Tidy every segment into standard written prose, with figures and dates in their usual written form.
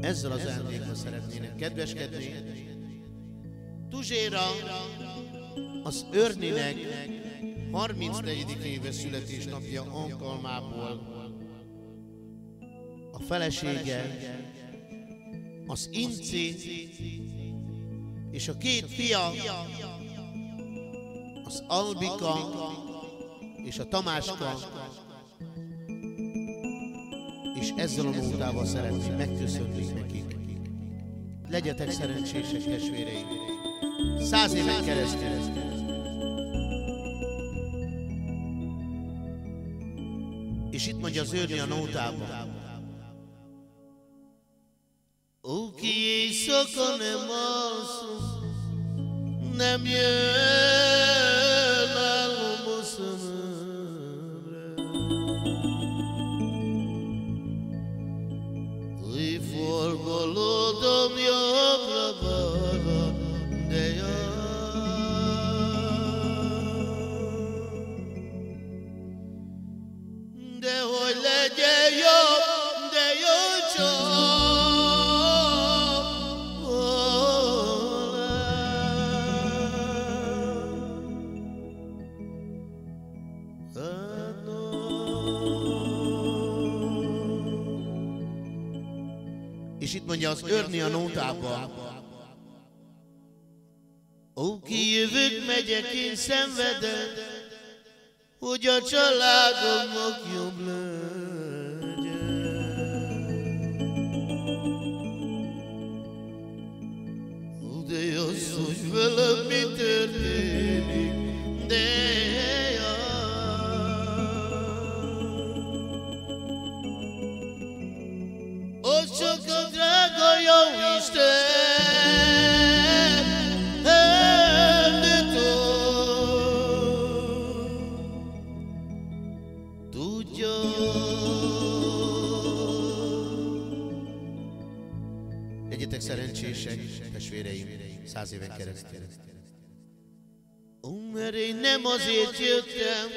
ezzel az ajándékkal szeretnének kedveskedni. Tuzséra az Örninek 34. éves születésnapja alkalmából a felesége, az Inci és a két fia, az Albika és a Tamáska, és ezzel a nótával szeretném megköszönni nekik. Legyetek szerencsések, testvéreim! 100 éven keresztül! És itt mondja az Örni a nótában. Ó, ki éjszaka nem alszom, nem jön álom a szememre. Új forgolódom jobbra-balra, de jár. De hogy legyen jobb, de jó csak. És itt mondja az Örni a nótában. Ó, kijövök, megyek, én szenvedem, hogy a családomnak jobb legyen. Ó, de az, hogy velem mi történik, de az csak a drága jó Isten, tudja. Legyetek szerencsések, testvéreim, 100 éven keresztül. Ó, mert én nem azért jöttem,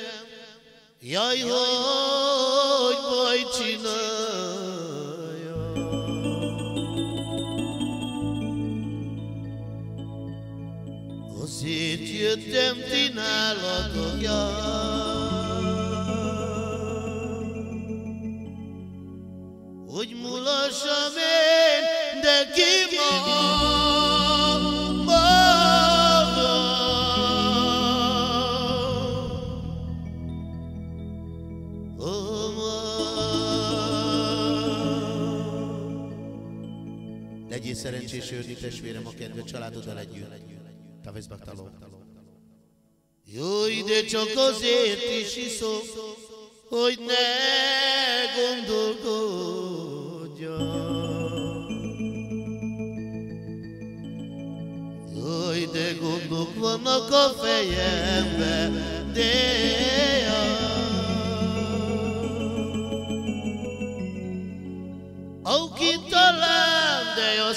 jaj, hogy baj csinálja. Azért jöttem ti nálatok, hogy mulassam én, de ki magam. Legyél szerencsés, Örni testvérem, a kedves családoddal együtt. Tavizbaktáló. Jó, ide csak azért is iszom, hogy ne gondolkodjam. Jaj, de gondok vannak a fejembe, de aki talán, de a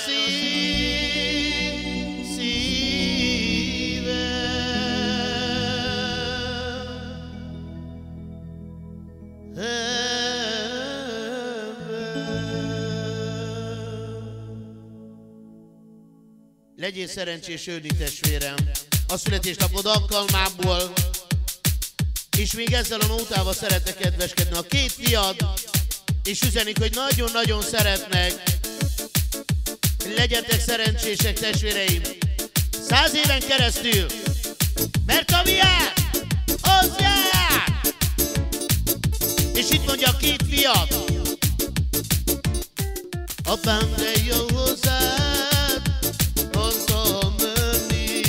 legyél szerencsés, Örni testvérem, a születésnapod alkalmából, és még ezzel a nótával szeretnek kedveskedni a két fiad, és üzenik, hogy nagyon-nagyon szeretnek. Legyetek szerencsések, testvéreim, 100 éven keresztül, mert ami jár, az jár! És itt mondja a két fiad. Apám, de jó hozzád, hozzám menni.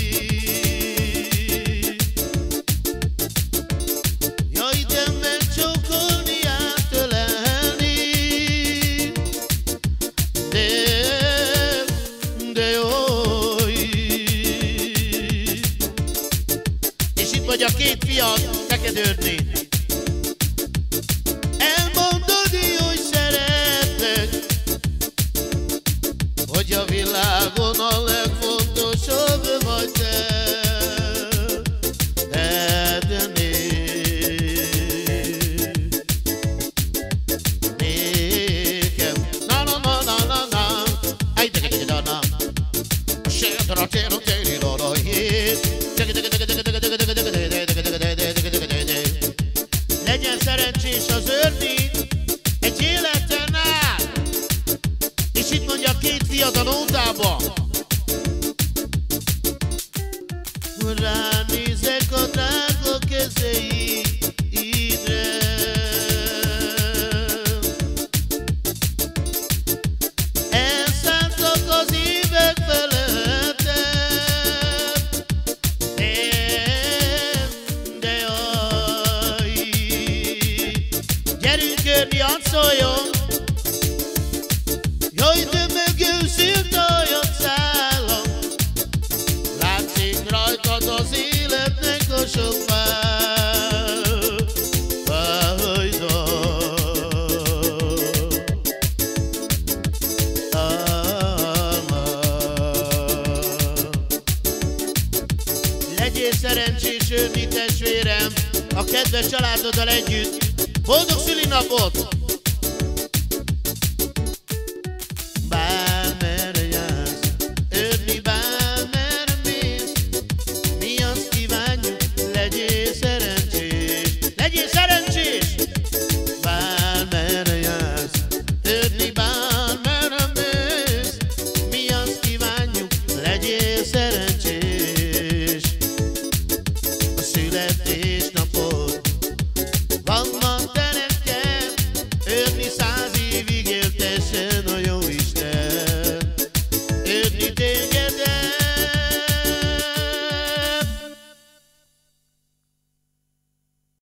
Jaj, de megcsókolni, átölelni. De jó. És itt vagy a két fiad, neked Örni. Hogy a világon a legfontosabb vagy te, de nékem, na, ünnepelni testvérem, a kedves családoddal együtt. Boldog szülinapot!